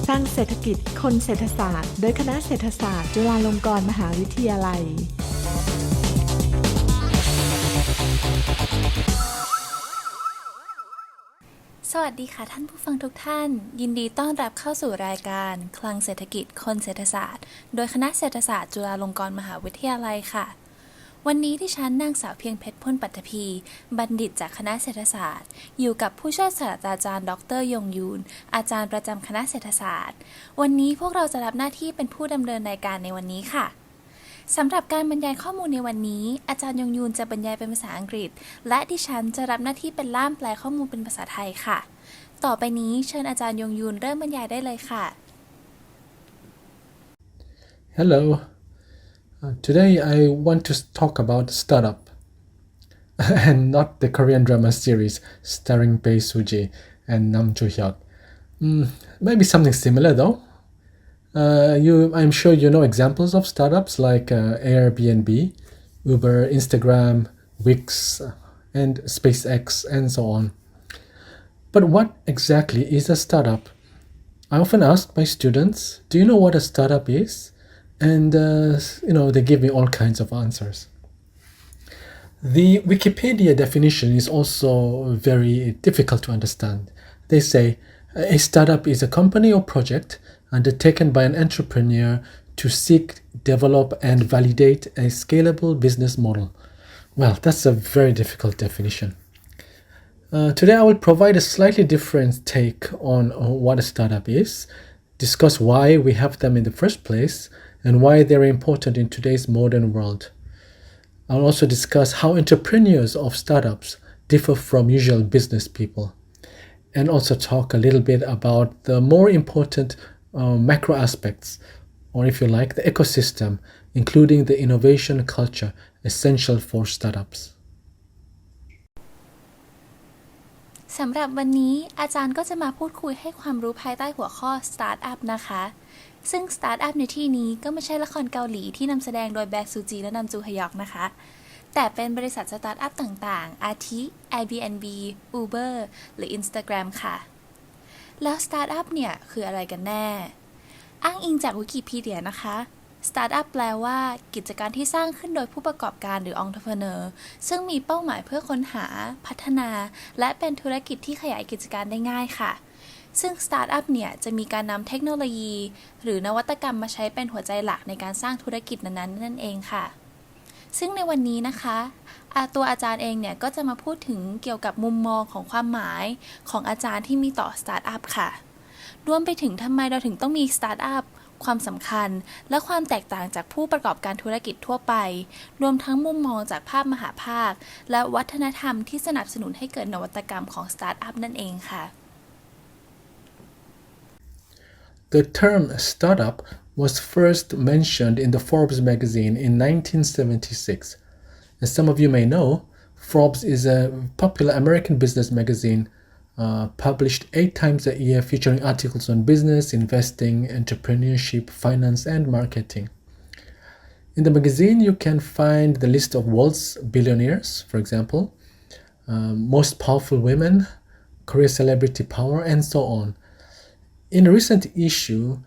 สร้างเศรษฐกิจคนเศรษฐศาสตร์โดยคณะเศรษฐศาสตร์จุฬาลงกรณ์มหาวิทยาลัยสวัสดีค่ะท่านผู้ฟังทุกท่านยินดีต้อนรับเข้าสู่รายการคลังเศรษฐกิจคนเศรษฐศาสตร์โดยคณะเศรษฐศาสตร์จุฬาลงกรณ์มหาวิทยาลัยค่ะวันนี้ดิฉันนางสาวเพียงเพชรพ้นปัตภีบัณฑิตจากคณะเศรษฐศาสตร์อยู่กับผู้ช่วยศาสตราจารย์ดร.ยงยูนอาจารย์ประจำคณะเศรษฐศาสตร์วันนี้พวกเราจะรับหน้าที่เป็นผู้ดำเนินรายการในวันนี้ค่ะสำหรับการบรรยายข้อมูลในวันนี้อาจารย์ยงยูนจะบรรยายเป็นภาษาอังกฤษและดิฉันจะรับหน้าที่เป็นล่ามแปลข้อมูลเป็นภาษาไทยค่ะต่อไปนี้เชิญอาจารย์ยงยูนเริ่มบรรยายได้เลยค่ะ Hello. Today I want to talk about startup and not the Korean drama series starring Bae Soo-ji and Nam Joo-hyuk. Maybe something similar though. I'm sure you know examples of startups like Airbnb, Uber, Instagram, Wix, and SpaceX, and so on. But what exactly is a startup? I often ask my students, do you know what a startup is? And, they give me all kinds of answers. The Wikipedia definition is also very difficult to understand. They say, a startup is a company or project undertaken by an entrepreneur to seek, develop, and validate a scalable business model. Well, that's a very difficult definition. Today I will provide a slightly different take on what a startup is, discuss why we have them in the first place, and why they're important in today's modern world. I'll also discuss how entrepreneurs of startups differ from usual business people, and also talk a little bit about the more important macro aspects, or if you like, the ecosystem, including the innovation culture essential for startups.สำหรับวันนี้อาจารย์ก็จะมาพูดคุยให้ความรู้ภายใต้หัวข้อ Startup นะคะซึ่ง Startup ในที่นี้ก็ไม่ใช่ละครเกาหลีที่นำแสดงโดยแบกซูจีและนัมจูฮยอกนะคะแต่เป็นบริษัท Startup ต่างๆอาทิ Airbnb Uber หรือ Instagram ค่ะแล้ว Startup เนี่ยคืออะไรกันแน่อ้างอิงจากวิกิพีเดียนะคะ Startup แปลว่ากิจการที่สร้างขึ้นโดยผู้ประกอบการหรือ Entrepreneur ซึ่งมีเป้าหมายเพื่อค้นหาพัฒนาและเป็นธุรกิจที่ขยายกิจการได้ง่ายค่ะซึ่ง Startup เนี่ยจะมีการนำเทคโนโลยีหรือนวัตกรรมมาใช้เป็นหัวใจหลักในการสร้างธุรกิจนั้นๆนั่นเองค่ะซึ่งในวันนี้นะคะตัวอาจารย์เองเนี่ยก็จะมาพูดถึงเกี่ยวกับมุมมองของความหมายของอาจารย์ที่มีต่อ Startup ค่ะรวมไปถึงทำไมเราถึงต้องมี Startupความสำคัญและความแตกต่างจากผู้ประกอบการธุรกิจทั่วไปรวมทั้งมุมมองจากภาพมหาภาคและวัฒนธรรมที่สนับสนุนให้เกิดนวัตกรรมของสตาร์ทอัพนั่นเองค่ะ The term startup was first mentioned in the Forbes magazine in 1976. As some of you may know, Forbes is a popular American business magazine published 8 times a year featuring articles on business, investing, entrepreneurship, finance, and marketing. In the magazine, you can find the list of world's billionaires, for example, most powerful women, career celebrity power, and so on. In a recent issue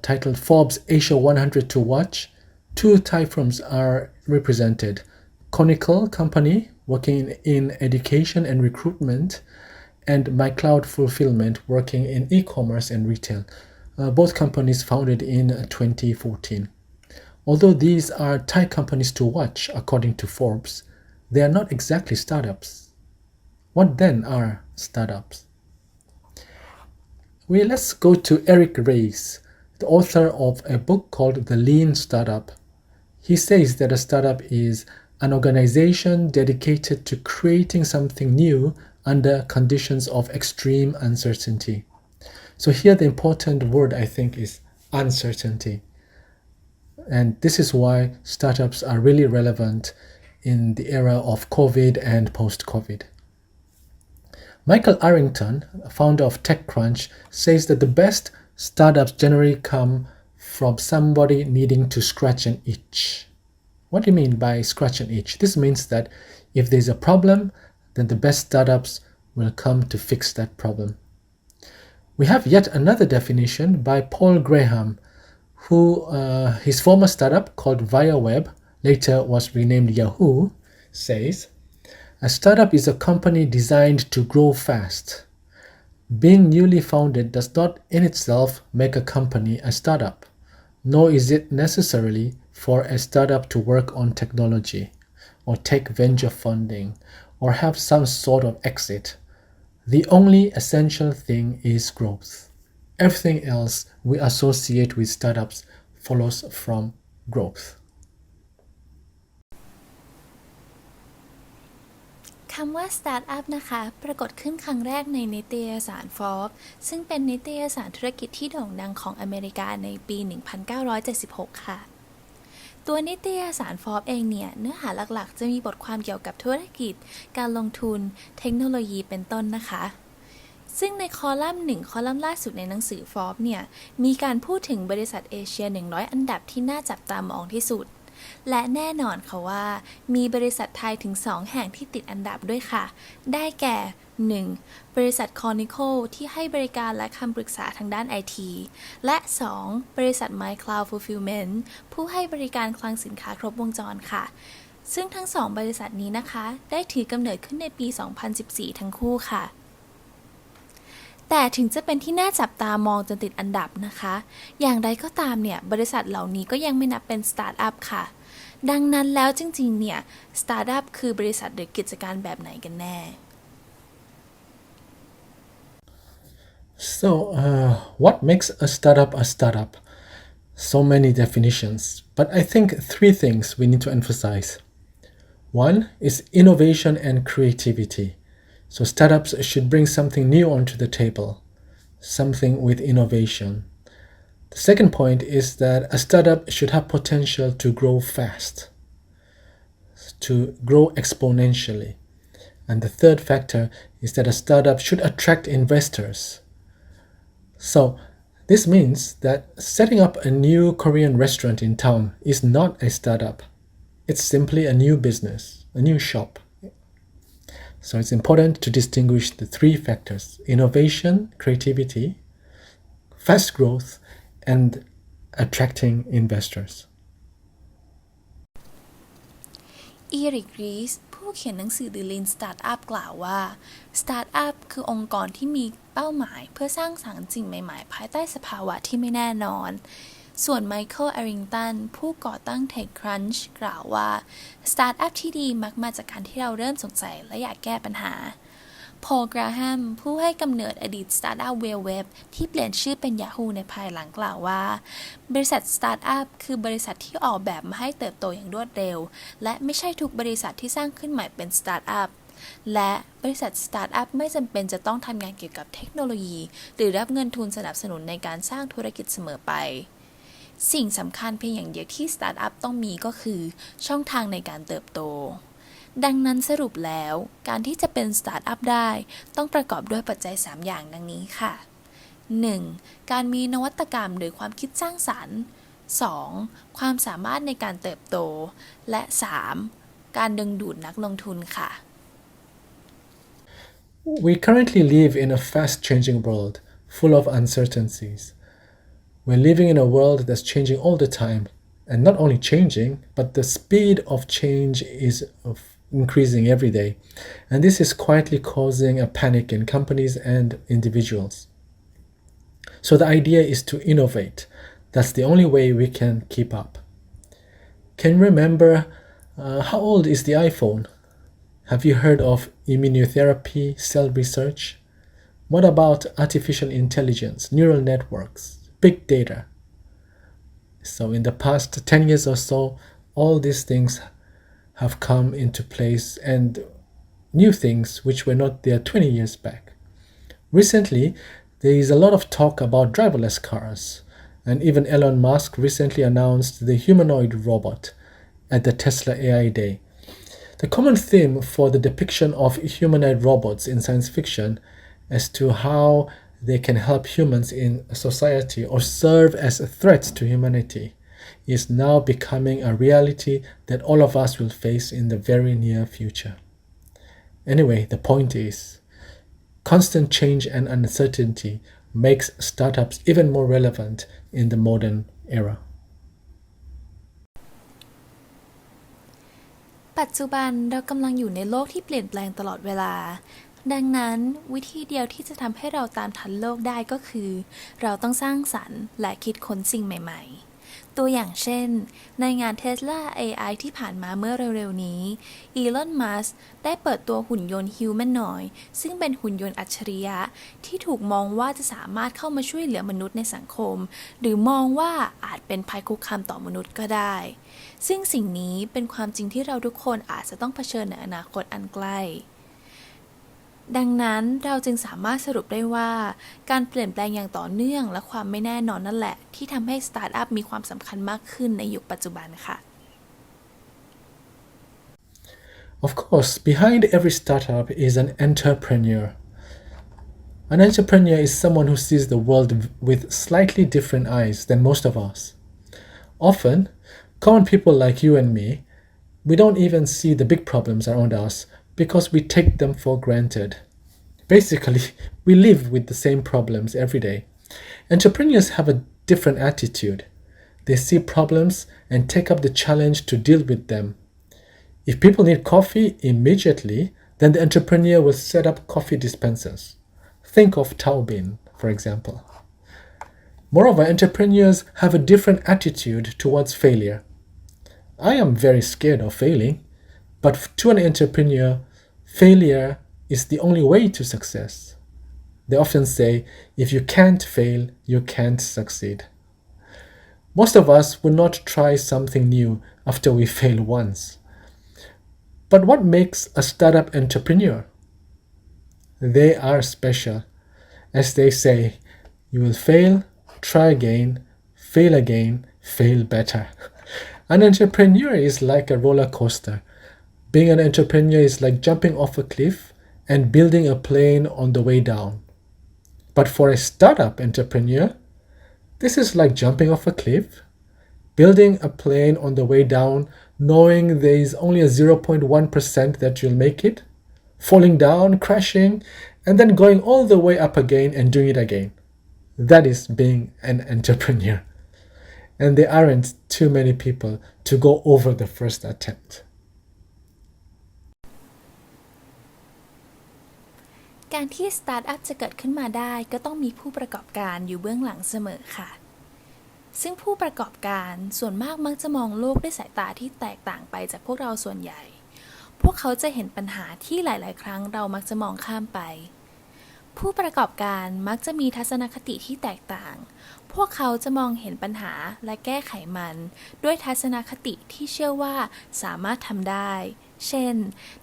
titled Forbes Asia 100 to Watch, 2 Thai firms are represented. Conical Company, working in education and recruitment, and MyCloud Fulfillment, working in e-commerce and retail, both companies founded in 2014. Although these are Thai companies to watch, according to Forbes, they are not exactly startups. What then are startups? Let's go to Eric Ries, the author of a book called The Lean Startup. He says that a startup is an organization dedicated to creating something new under conditions of extreme uncertainty. So here the important word I think is uncertainty. And this is why startups are really relevant in the era of COVID and post-COVID. Michael Arrington, founder of TechCrunch, says that the best startups generally come from somebody needing to scratch an itch. What do you mean by scratch an itch? This means that if there's a problem, then the best startups will come to fix that problem. We have yet another definition by Paul Graham, who his former startup called ViaWeb, later was renamed Yahoo, says, "A startup is a company designed to grow fast. Being newly founded does not in itself make a company a startup, nor is it necessarily for a startup to work on technology, or take venture funding, or have some sort of exit. The only essential thing is growth. Everything else we associate with startups follows from growth." คำว่า Startup นะคะ ปรากฏขึ้นครั้งแรกในนิตยสาร Forbes ซึ่งเป็นนิตยสารธุรกิจที่โด่งดังของอเมริกาในปี 1976 ค่ะ ตัวนิตยสาร Forbes เองเนี่ยเนื้อหาหลักๆจะมีบทความเกี่ยวกับธุรกิจ การลงทุน เทคโนโลยีเป็นต้นนะคะ ซึ่งในคอลัมน์1คอลัมน์ล่าสุดในหนังสือ Forbes เนี่ยมีการพูดถึงบริษัทเอเชีย 100 อันดับที่น่าจับตามองที่สุด และแน่นอนค่ะว่ามีบริษัทไทยถึง 2 แห่งที่ติดอันดับด้วยค่ะ ได้แก่ 1. บริษัท Conical ที่ให้บริการและคำปรึกษาทางด้าน IT และ 2. บริษัท MyCloud Fulfillment ผู้ให้บริการคลังสินค้าครบวงจรค่ะ ซึ่งทั้ง 2 บริษัทนี้นะคะได้ถือกำเนิดขึ้นในปี 2014 ทั้งคู่ค่ะ แต่ถึงจะเป็นที่น่าจับตามองจนติดอันดับนะคะ อย่างไรก็ตามเนี่ยบริษัทเหล่านี้ก็ยังไม่นับเป็นสตาร์ทอัพค่ะ ดังนั้นแล้วจริงๆเนี่ยสตาร์ทอัพคือบริษัทหรือกิจการแบบไหนกันแน่ So, what makes a startup a startup? So many definitions, but I think three things we need to emphasize. One is innovation and creativity. So startups should bring something new onto the table, something with innovation. The second point is that a startup should have potential to grow fast, to grow exponentially. And the third factor is that a startup should attract investors. So this means that setting up a new Korean restaurant in town is not a startup. It's simply a new business, a new shop. So it's important to distinguish the three factors: innovation, creativity, fast growth, and attracting investors. อีริก รีสผู้เขียนหนังสือ The Lean Startup กล่าวว่า Startup คือองค์กรที่มีเป้าหมายเพื่อสร้างสรรค์สิ่งใหม่ๆภายใต้สภาวะที่ไม่แน่นอน ส่วนไมเคิล แอริงตันผู้ก่อตั้ง TechCrunch กล่าวว่า Startup ที่ดีมักมาจากการที่เราเริ่มสงสัยและอยากแก้ปัญหา พอล กราแฮมผู้ให้กำเนิดอดีตสตาร์ทอัพเว็บที่เปลี่ยนชื่อเป็น Yahoo ในภายหลังกล่าวว่าบริษัทสตาร์ทอัพคือบริษัทที่ออกแบบมาให้เติบโตอย่างรวดเร็วและไม่ใช่ทุกบริษัทที่สร้างขึ้นใหม่เป็นสตาร์ทอัพและบริษัทสตาร์ทอัพไม่จำเป็นจะต้องทำงานเกี่ยวกับเทคโนโลยีหรือรับเงินทุนสนับสนุนในการสร้างธุรกิจเสมอไปสิ่งสำคัญเพียงอย่างเดียวที่สตาร์ทอัพต้องมีก็คือช่องทางในการเติบโตดังนั้นสรุปแล้วการที่จะเป็นสตาร์ทอัพได้ต้องประกอบด้วยปัจจัย3อย่างดังนี้ค่ะ 1. การมีนวัตกรรมหรือความคิดสร้างสรรค์ 2. ความสามารถในการเติบโตและ 3. การดึงดูดนักลงทุนค่ะ We currently live in a fast-changing world full of uncertainties. We're living in a world that's changing all the time, and not only changing, but the speed of change is increasing every day, and this is quietly causing a panic in companies and individuals. So the idea is to innovate. That's the only way we can keep up. Can you remember how old is the iPhone? Have you heard of immunotherapy, cell research? What about artificial intelligence, neural networks, big data? So in the past 10 years or so, all these things have come into place, and new things which were not there 20 years back. Recently, there is a lot of talk about driverless cars, and even Elon Musk recently announced the humanoid robot at the Tesla AI Day. The common theme for the depiction of humanoid robots in science fiction as to how they can help humans in society or serve as threats to humanity is now becoming a reality that all of us will face in the very near future. Anyway, the point is, constant change and uncertainty makes startups even more relevant in the modern era. ปัจจุบันเรากำลังอยู่ในโลกที่เปลี่ยนแปลงตลอดเวลา ดังนั้นวิธีเดียวที่จะทำให้เราตามทันโลกได้ก็คือ เราต้องสร้างสรรค์และคิดค้นสิ่งใหม่ๆ ตัวอย่างเช่น ในงาน Tesla AI ที่ผ่านมาเมื่อเร็วๆนี้ อีลอน มัสก์ได้เปิดตัวหุ่นยนต์ Humanoid ซึ่งเป็นหุ่นยนต์อัจฉริยะที่ถูกมองว่าจะสามารถเข้ามาช่วยเหลือมนุษย์ในสังคม หรือมองว่าอาจเป็นภัยคุกคามต่อมนุษย์ก็ได้ ซึ่งสิ่งนี้เป็นความจริงที่เราทุกคนอาจจะต้องเผชิญในอนาคตอันใกล้ ดังนั้นเราจึงสามารถสรุปได้ว่าการเปลี่ยนแปลงอย่างต่อเนื่องและความไม่แน่นอนนั่นแหละที่ทำให้สตาร์ทอัพมีความสำคัญมากขึ้นในยุคปัจจุบันค่ะ Of course, behind every startup is an entrepreneur. An entrepreneur is someone who sees the world with slightly different eyes than most of us. Often, common people like you and me, we don't even see the big problems around us because we take them for granted. Basically, we live with the same problems every day. Entrepreneurs have a different attitude. They see problems and take up the challenge to deal with them. If people need coffee immediately, then the entrepreneur will set up coffee dispensers. Think of Taubin, for example. Moreover, entrepreneurs have a different attitude towards failure. I am very scared of failing, but to an entrepreneur, failure is the only way to success. They often say, if you can't fail, you can't succeed. Most of us will not try something new after we fail once. But what makes a startup entrepreneur? They are special. As they say, you will fail, try again, fail better. An entrepreneur is like a roller coaster. Being an entrepreneur is like jumping off a cliff and building a plane on the way down. But for a startup entrepreneur, this is like jumping off a cliff, building a plane on the way down, knowing there is only a 0.1% that you'll make it, falling down, crashing, and then going all the way up again and doing it again. That is being an entrepreneur. And there aren't too many people to go over the first attempt. การที่สตาร์ทอัพจะเกิดขึ้นมาได้ก็ต้องมีผู้ประกอบการอยู่เบื้องหลังเสมอค่ะ ซึ่งผู้ประกอบการส่วนมากมักจะมองโลกด้วยสายตาที่แตกต่างไปจากพวกเราส่วนใหญ่ พวกเขาจะเห็นปัญหาที่หลายๆ ครั้งเรามักจะมองข้ามไป ผู้ประกอบการมักจะมีทัศนคติที่แตกต่าง พวกเขาจะมองเห็นปัญหาและแก้ไขมันด้วยทัศนคติที่เชื่อว่าสามารถทำได้ เช่น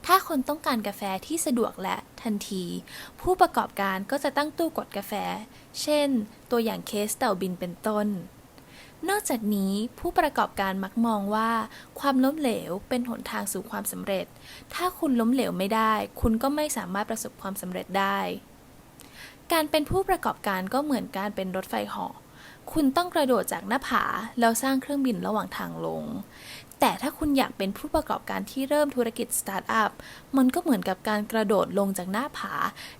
ถ้าคนต้องการกาแฟที่สะดวกและทันที ผู้ประกอบการก็จะตั้งตู้กดกาแฟ เช่น ตัวอย่างเคสเต่าบินเป็นต้น นอกจากนี้ผู้ประกอบการมักมองว่าความล้มเหลวเป็นหนทางสู่ความสำเร็จ ถ้าคุณล้มเหลวไม่ได้ คุณก็ไม่สามารถประสบความสำเร็จได้ การเป็นผู้ประกอบการก็เหมือนการเป็นรถไฟเหาะ คุณต้องกระโดดจากหน้าผาแล้วสร้างเครื่องบินระหว่างทางลง แต่ถ้าคุณอยากเป็นผู้ประกอบการที่เริ่มธุรกิจสตาร์ทอัพ มันก็เหมือนกับการกระโดดลงจากหน้าผา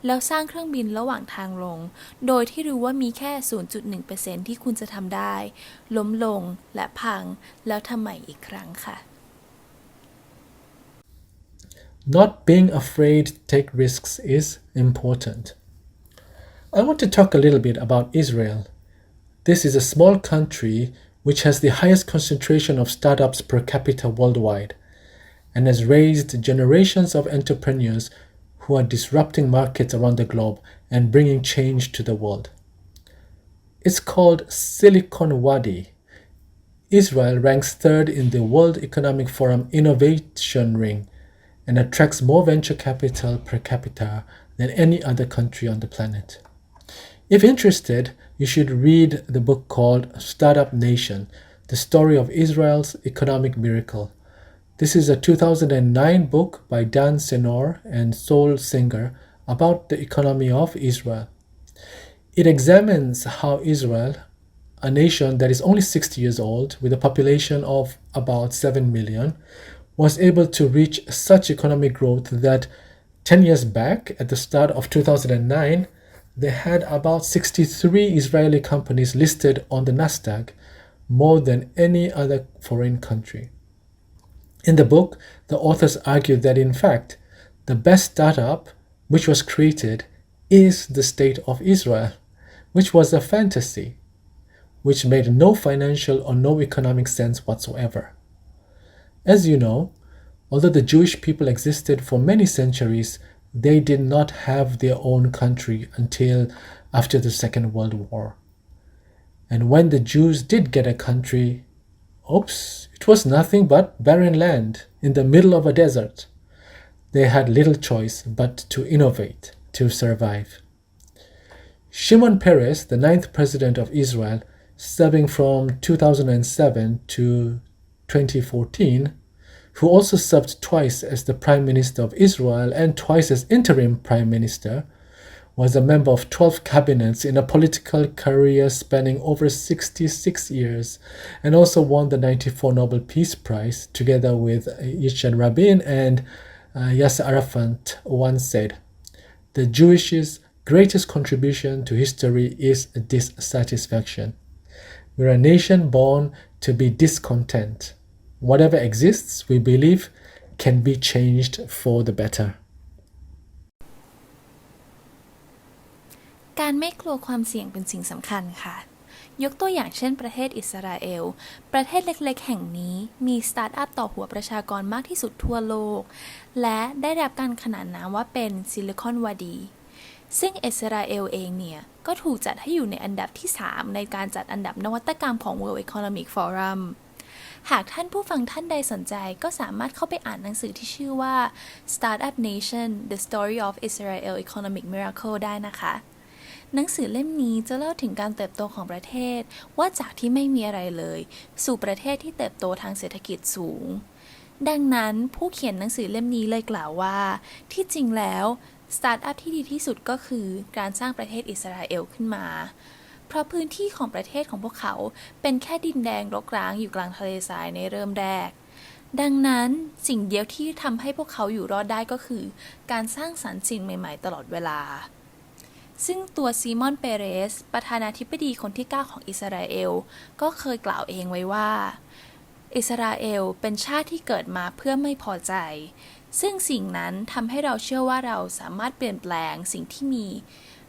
แล้วสร้างเครื่องบินระหว่างทางลง โดยที่รู้ว่ามีแค่ 0.1% ที่คุณจะทำได้ ล้มลงและพังแล้วทำใหม่อีกครั้งค่ะ Not being afraid to take risks is important. I want to talk a little bit about Israel. This is a small country which has the highest concentration of startups per capita worldwide and has raised generations of entrepreneurs who are disrupting markets around the globe and bringing change to the world. It's called Silicon Wadi. Israel ranks third in the World Economic Forum Innovation Ring and attracts more venture capital per capita than any other country on the planet. If interested, you should read the book called Startup Nation, The Story of Israel's Economic Miracle. This is a 2009 book by Dan Senor and Sol Singer about the economy of Israel. It examines how Israel, a nation that is only 60 years old with a population of about 7 million, was able to reach such economic growth that 10 years back, at the start of 2009, they had about 63 Israeli companies listed on the Nasdaq, more than any other foreign country. In the book, the authors argued that in fact, the best startup which was created is the State of Israel, which was a fantasy, which made no financial or no economic sense whatsoever. As you know, although the Jewish people existed for many centuries, they did not have their own country until after the Second World War. And when the Jews did get a country, it was nothing but barren land in the middle of a desert. They had little choice but to innovate, to survive. Shimon Peres, the 9th president of Israel, serving from 2007 to 2014, who also served twice as the Prime Minister of Israel and twice as interim Prime Minister, was a member of 12 cabinets in a political career spanning over 66 years, and also won the 94 Nobel Peace Prize together with Yitzhak Rabin and Yasser Arafat once said, "The Jewish's greatest contribution to history is dissatisfaction. We're a nation born to be discontent. Whatever exists, we believe, can be changed for the better." การไม่กลัวความเสี่ยงเป็นสิ่งสำคัญค่ะยกตัวอย่างเช่นประเทศอิสราเอลประเทศเล็กๆแห่งนี้มีสตาร์ทอัพต่อหัวประชากรมากที่สุดทั่วโลกและได้รับการขนานนามว่าเป็นซิลิคอนวาดีซึ่งอิสราเอลเองเนี่ยก็ถูกจัดให้อยู่ในอันดับที่3ในการจัดอันดับนวัตกรรมของ World Economic Forum หากท่านผู้ฟังท่านใดสนใจก็สามารถเข้าไปอ่านหนังสือที่ชื่อว่า Startup Nation: The Story of Israel Economic Miracle ได้นะคะหนังสือเล่มนี้จะเล่าถึงการเติบโตของประเทศว่าจากที่ไม่มีอะไรเลยสู่ประเทศที่เติบโตทางเศรษฐกิจสูงดังนั้นผู้เขียนหนังสือเล่มนี้เลยกล่าวว่าที่จริงแล้วสตาร์ทอัพที่ดีที่สุดก็คือการสร้างประเทศอิสราเอลขึ้นมาเพราะพื้นที่ของประเทศของพวกเขาเป็นแค่ดินแดงรกร้างอยู่กลางทะเลทรายในเริ่มแรกดังนั้นสิ่งเดียวที่ทำให้พวกเขาอยู่รอดได้ก็คือการสร้างสรรค์สิ่งใหม่ๆตลอดเวลาซึ่งตัวซีมอนเปเรสประธานาธิบดีคนที่9ของอิสราเอลก็เคยกล่าวเองไว้ว่าอิสราเอลเป็นชาติที่เกิดมาเพื่อไม่พอใจซึ่งสิ่งนั้นทำให้เราเชื่อว่าเราสามารถเปลี่ยนแปลงสิ่งที่มี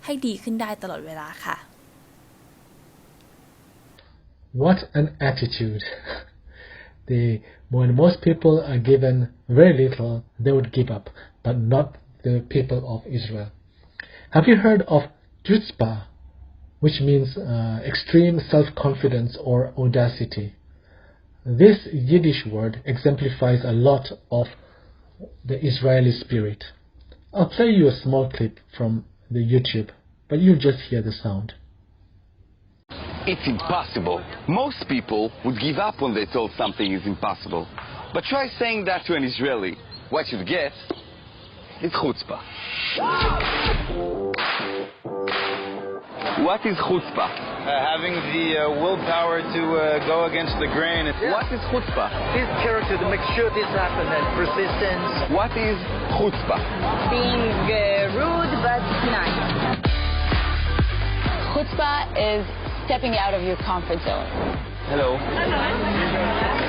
ให้ดีขึ้นได้ตลอดเวลาค่ะ What an attitude! When most people are given very little, they would give up, but not the people of Israel. Have you heard of chutzpah, which means extreme self-confidence or audacity? This Yiddish word exemplifies a lot of the Israeli spirit. I'll play you a small clip from the YouTube, but you'll just hear the sound. It's impossible. Most people would give up when they told something is impossible. But try saying that to an Israeli. What you get is chutzpah. What is chutzpah? Having the willpower to go against the grain. What is chutzpah? This character to make sure this happens and persistence. What is chutzpah? Being rude but nice. Chutzpah is stepping out of your comfort zone. Hello.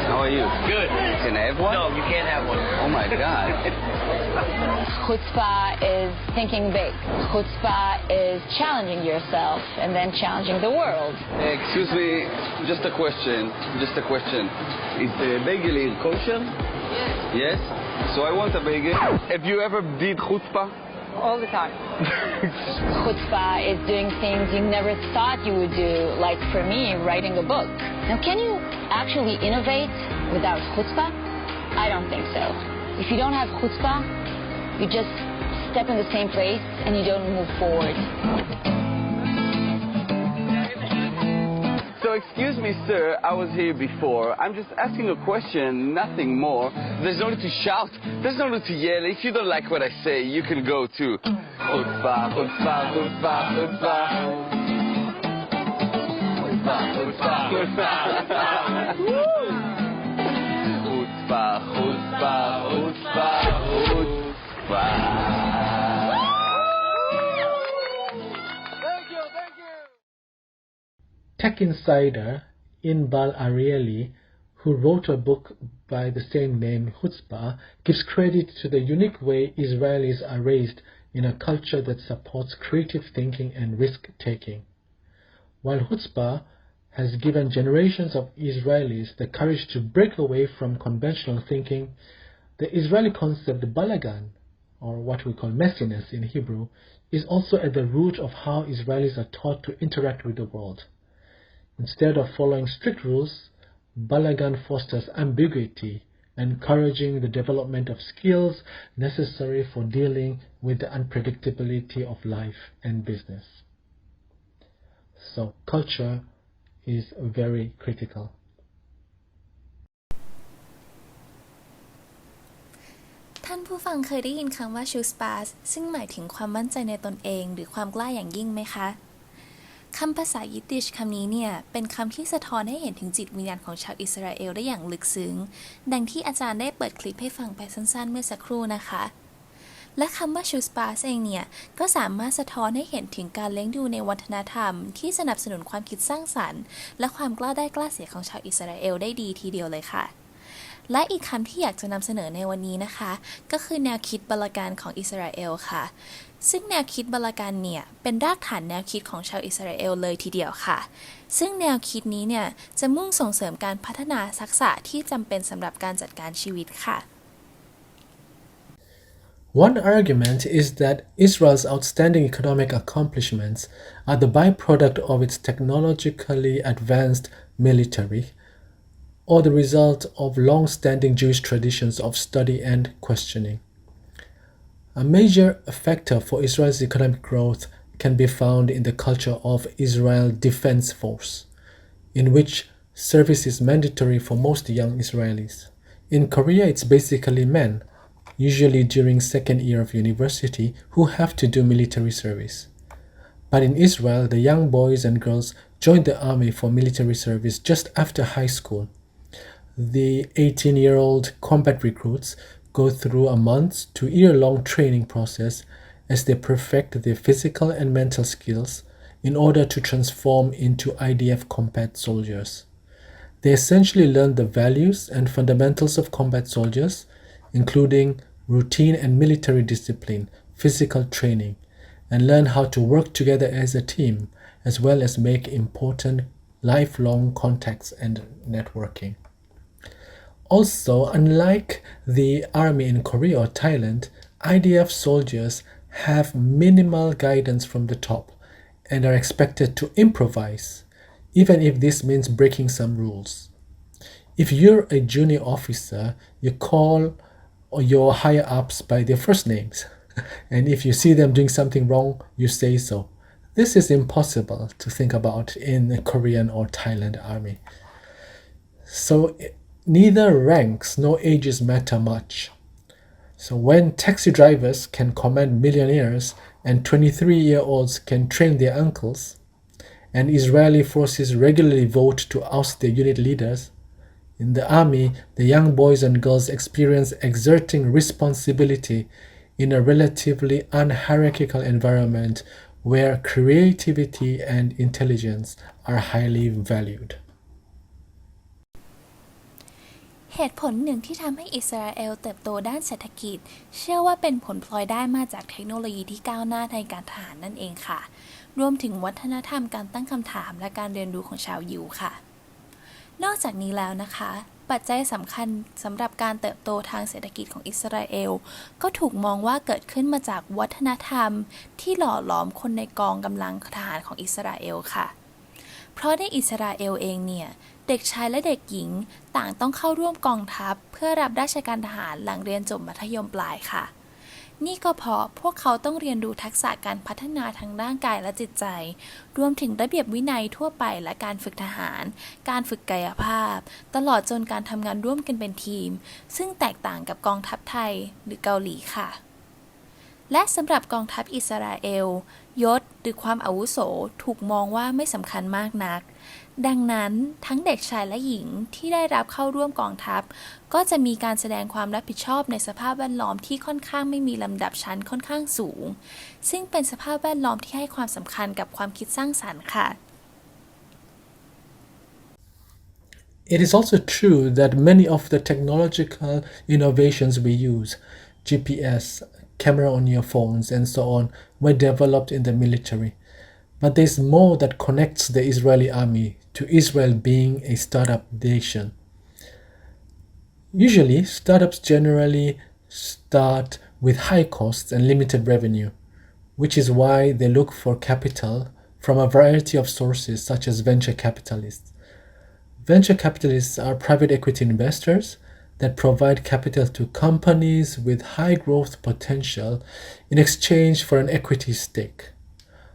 How are you? Good. Can I have one? No, you can't have one. Oh my God. Chutzpah is thinking big. Chutzpah is challenging yourself and then challenging the world. Excuse me, just a question. Is the bagel kosher? Yes. So I want a bagel. Have you ever did chutzpah? All the time. Chutzpah is doing things you never thought you would do, like for me, writing a book. Now, can you actually innovate without chutzpah? I don't think so. If you don't have chutzpah, you just step in the same place and you don't move forward. So excuse me, sir, I was here before. I'm just asking a question, nothing more. There's no need to shout. There's no need to yell. If you don't like what I say, you can go to chutzpah, chutzpah, chutzpah, chutzpah. Chutzpah, chutzpah, chutzpah. Chutzpah, chutzpah, chutzpah, chutzpah. tech insider Inbal Ariely, who wrote a book by the same name, Chutzpah, gives credit to the unique way Israelis are raised in a culture that supports creative thinking and risk-taking. While Chutzpah has given generations of Israelis the courage to break away from conventional thinking, the Israeli concept balagan, or what we call messiness in Hebrew, is also at the root of how Israelis are taught to interact with the world. Instead of following strict rules, balagan fosters ambiguity, encouraging the development of skills necessary for dealing with the unpredictability of life and business. So culture is very critical. ท่านผู้ฟังเคยได้ยินคำว่า chutzpah ซึ่งหมายถึงความมั่นใจในตนเองหรือความกล้าอย่างยิ่งไหมคะคำภาษายิดดิชคำนี้เนี่ยเป็นคำที่สะท้อนให้เห็นถึงจิตวิญญาณของชาวอิสราเอลได้อย่างลึกซึ้งดังที่อาจารย์ได้เปิดคลิปให้ฟังไปสั้นๆเมื่อสักครู่นะคะและคำว่า chutzpah เองเนี่ยก็สามารถสะท้อนให้เห็นถึงการเลี้ยงดูในวัฒนธรรมที่สนับสนุนความคิดสร้างสรรค์และความกล้าได้กล้าเสียของชาวอิสราเอลได้ดีทีเดียวเลยค่ะและอีกคำที่อยากจะนำเสนอในวันนี้นะคะก็คือแนวคิดบาลาการของอิสราเอลค่ะซึ่งแนวคิดบาลาการเนี่ยเป็นรากฐานแนวคิดของชาวอิสราเอลเลยทีเดียวค่ะซึ่งแนวคิดนี้เนี่ยจะมุ่งส่งเสริมการพัฒนาทักษะที่จำเป็นสำหรับการจัดการชีวิตค่ะOne argument is that Israel's outstanding economic accomplishments are the byproduct of its technologically advanced military, or the result of long-standing Jewish traditions of study and questioning. A major factor for Israel's economic growth can be found in the culture of Israel Defense Force, in which service is mandatory for most young Israelis. In Korea, it's basically men, usually during second year of university, who have to do military service. But in Israel, the young boys and girls join the army for military service just after high school. The 18-year-old combat recruits go through a month to year-long training process as they perfect their physical and mental skills in order to transform into IDF combat soldiers. They essentially learn the values and fundamentals of combat soldiers, including routine and military discipline, physical training, and learn how to work together as a team, as well as make important lifelong contacts and networking. Also, unlike the army in Korea or Thailand, IDF soldiers have minimal guidance from the top and are expected to improvise, even if this means breaking some rules. If you're a junior officer, you call your higher-ups by their first names, and if you see them doing something wrong, you say so. This is impossible to think about in the Korean or Thailand army. So neither ranks nor ages matter much. So when taxi drivers can command millionaires and 23-year-olds can train their uncles, and Israeli forces regularly vote to oust their unit leaders, in the army, the young boys and girls experience exerting responsibility in a relatively unhierarchical environment where creativity and intelligence are highly valued. เหตุผลหนึ่งที่ทำให้อิสราเอลเติบโตด้านเศรษฐกิจเชื่อว่าเป็นผลพลอยได้มาจากเทคโนโลยีที่ก้าวหน้าในการทหารนั่นเองค่ะรวมถึงวัฒนธรรมการตั้งคำถามและการเรียนรู้ของชาวยิวค่ะนอกจากนี้แล้วนะคะปัจจัยสำคัญสำหรับการเติบโตทางเศรษฐกิจของอิสราเอลก็ถูกมองว่าเกิดขึ้นมาจากวัฒนธรรมที่หล่อหลอมคนในกองกำลังทหารของอิสราเอลค่ะเพราะในอิสราเอลเองเนี่ยเด็กชายและเด็กหญิงต่างต้องเข้าร่วมกองทัพเพื่อรับราชการทหารหลังเรียนจบมัธยมปลายค่ะนี่ก็เพราะพวกเขาต้องเรียนรู้ทักษะการพัฒนาทางร่างกายและจิตใจรวมถึงระเบียบวินัยทั่วไปและการฝึกทหารการฝึกกายภาพตลอดจนการทำงานร่วมกันเป็นทีมซึ่งแตกต่างกับกองทัพไทยหรือเกาหลีค่ะและสำหรับกองทัพอิสราเอลยศหรือความอาวุโสถูกมองว่าไม่สำคัญมากนักดังนั้นทั้งเด็กชายและหญิงที่ได้รับเข้าร่วมกองทัพก็จะมีการแสดงความรับผิดชอบในสภาพแวดล้อมที่ค่อนข้างไม่มีลำดับชั้นค่อนข้างสูงซึ่งเป็นสภาพแวดล้อมที่ให้ความสำคัญกับความคิดสร้างสรรค์ค่ะ It is also true that many of the technological innovations we use, GPS, camera on your phones, and so on, were developed in the military. But there's more that connects the Israeli army to Israel being a startup nation. Usually, startups generally start with high costs and limited revenue, which is why they look for capital from a variety of sources such as venture capitalists. Venture capitalists are private equity investors that provide capital to companies with high growth potential in exchange for an equity stake.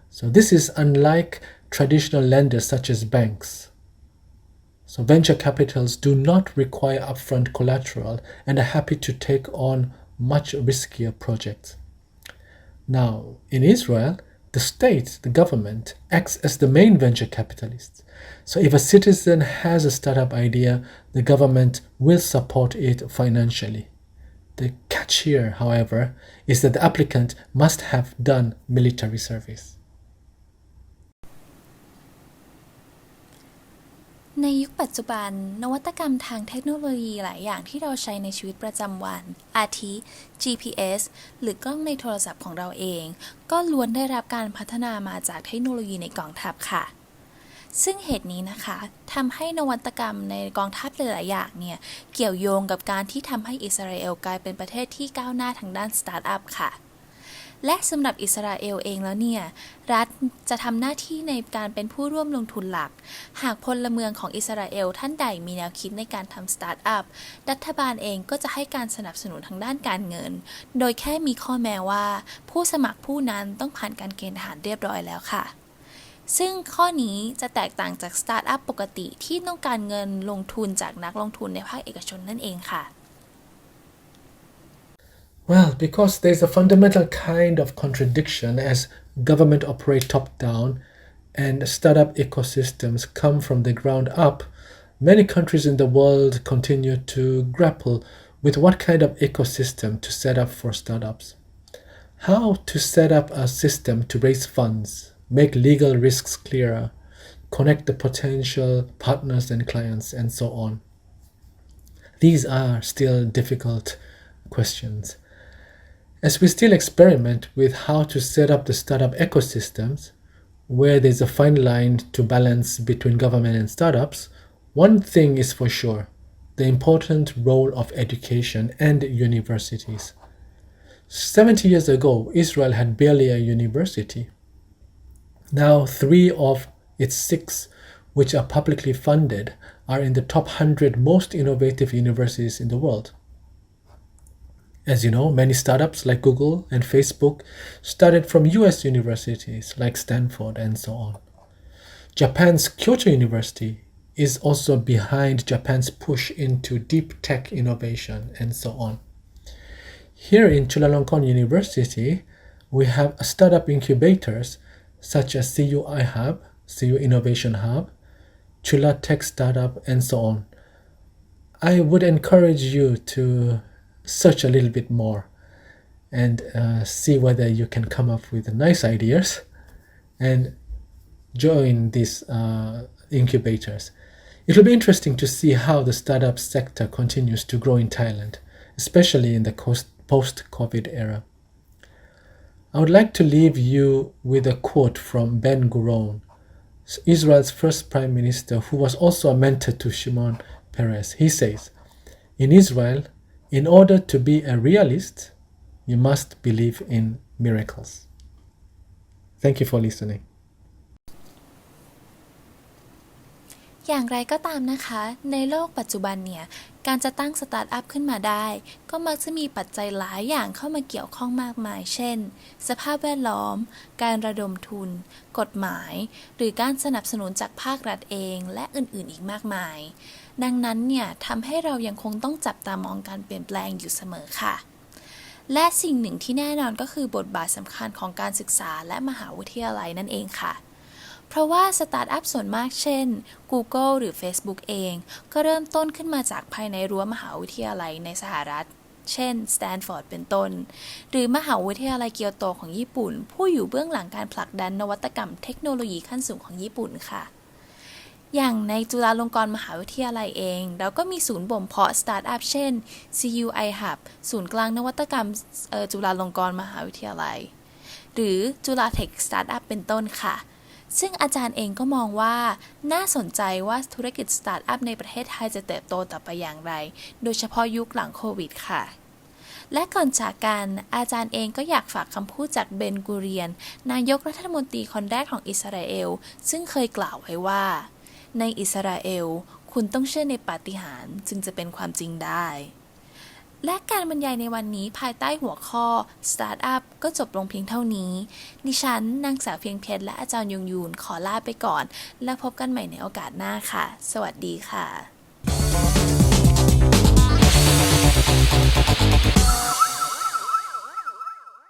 So this is unlike traditional lenders such as banks. So venture capitals do not require upfront collateral and are happy to take on much riskier projects. Now, in Israel, the state, the government, acts as the main venture capitalist. So if a citizen has a startup idea, the government will support it financially. The catch here, however, is that the applicant must have done military service. ในยุคปัจจุบันนวัตกรรมทางเทคโนโลยีหลายอย่างที่เราใช้ในชีวิตประจำวันอาทิ GPS หรือกล้องในโทรศัพท์ของเราเองก็ล้วนได้รับการพัฒนามาจากเทคโนโลยีในกองทัพค่ะซึ่งเหตุนี้นะคะทำให้นวัตกรรมในกองทัพหลายๆอย่างเนี่ยเกี่ยวโยงกับการที่ทำให้อิสราเอลกลายเป็นประเทศที่ก้าวหน้าทางด้านสตาร์ทอัพค่ะและสำหรับอิสราเอลเองแล้วเนี่ยรัฐจะทำหน้าที่ในการเป็นผู้ร่วมลงทุนหลักหากพลเมืองของอิสราเอลท่านใดมีแนวคิดในการทำสตาร์ทอัพรัฐบาลเองก็จะให้การสนับสนุนทางด้านการเงินโดยแค่มีข้อแม้ว่าผู้สมัครผู้นั้นต้องผ่านการเกณฑ์ทหารเรียบร้อยแล้วค่ะซึ่งข้อนี้จะแตกต่างจากสตาร์ทอัพปกติที่ต้องการเงินลงทุนจากนักลงทุนในภาคเอกชนนั่นเองค่ะ Well, because there's a fundamental kind of contradiction as government operate top-down and startup ecosystems come from the ground up, many countries in the world continue to grapple with what kind of ecosystem to set up for startups. How to set up a system to raise funds, make legal risks clearer, connect the potential partners and clients, and so on. These are still difficult questions. As we still experiment with how to set up the startup ecosystems, where there's a fine line to balance between government and startups, one thing is for sure, the important role of education and universities. 70 years ago, Israel had barely a university. Now, 3 of its 6, which are publicly funded, are in the top 100 most innovative universities in the world. As you know, many startups like Google and Facebook started from US universities like Stanford and so on. Japan's Kyoto University is also behind Japan's push into deep tech innovation and so on. Here in Chulalongkorn University, we have startup incubators such as CU iHub, CU Innovation Hub, Chula Tech Startup, and so on. I would encourage you to search a little bit more and see whether you can come up with nice ideas and join these incubators. It will be interesting to see how the startup sector continues to grow in Thailand, especially in the post-COVID era. I would like to leave you with a quote from Ben-Gurion, Israel's first prime minister, who was also a mentor to Shimon Peres. He says, "In Israel, in order to be a realist, you must believe in miracles." Thank you for listening. อย่างไรก็ตามนะคะในโลกปัจจุบันเนี่ยการจะตั้งสตาร์ทอัพขึ้นมาได้ก็มักจะมีปัจจัยหลายอย่างเข้ามาเกี่ยวข้องมากมายเช่นสภาพแวดล้อมการระดมทุนกฎหมายหรือการสนับสนุนจากภาครัฐเองและอื่นๆอีกมากมายดังนั้นเนี่ยทำให้เรายังคงต้องจับตามองการเปลี่ยนแปลงอยู่เสมอค่ะและสิ่งหนึ่งที่แน่นอนก็คือบทบาทสำคัญของการศึกษาและมหาวิทยาลัยนั่นเองค่ะเพราะว่าสตาร์ทอัพส่วนมากเช่น Google หรือ Facebook เองก็เริ่มต้นขึ้นมาจากภายในรั้วมหาวิทยาลัยในสหรัฐเช่น Stanford เป็นต้นหรือมหาวิทยาลัยเกียวโตของญี่ปุ่นผู้อยู่เบื้องหลังการผลักดันนวัตกรรมเทคโนโลยีขั้นสูงของญี่ปุ่นค่ะ อย่างในจุฬาลงกรณ์มหาวิทยาลัยเองเราก็มีศูนย์บ่มเพาะสตาร์ทอัพเช่น CUI Hub ศูนย์กลางนวัตกรรมจุฬาลงกรณ์มหาวิทยาลัยหรือจุฬาเทคสตาร์ทอัพเป็นต้นค่ะซึ่งอาจารย์เองก็มองว่าน่าสนใจว่าธุรกิจสตาร์ทอัพในประเทศไทยจะเติบโตต่อไปอย่างไรโดยเฉพาะยุคหลังโควิดค่ะและก่อนจากกันอาจารย์เองก็อยากฝากคำพูดจากเบนกูเรียนนายกรัฐมนตรีคนแรกของอิสราเอลซึ่งเคยกล่าวไว้ว่าในอิสราเอลคุณต้องเชื่อในปาฏิหาริย์จึงจะเป็นความจริงได้และการบรรยายในวันนี้ภายใต้หัวข้อ Startup ก็จบลงเพียงเท่านี้ดิฉันนางสาวเพียงเพชรและอาจารย์ยงยูนขอลาไปก่อนแล้วพบกันใหม่ในโอกาสหน้าค่ะสวัสดีค่ะ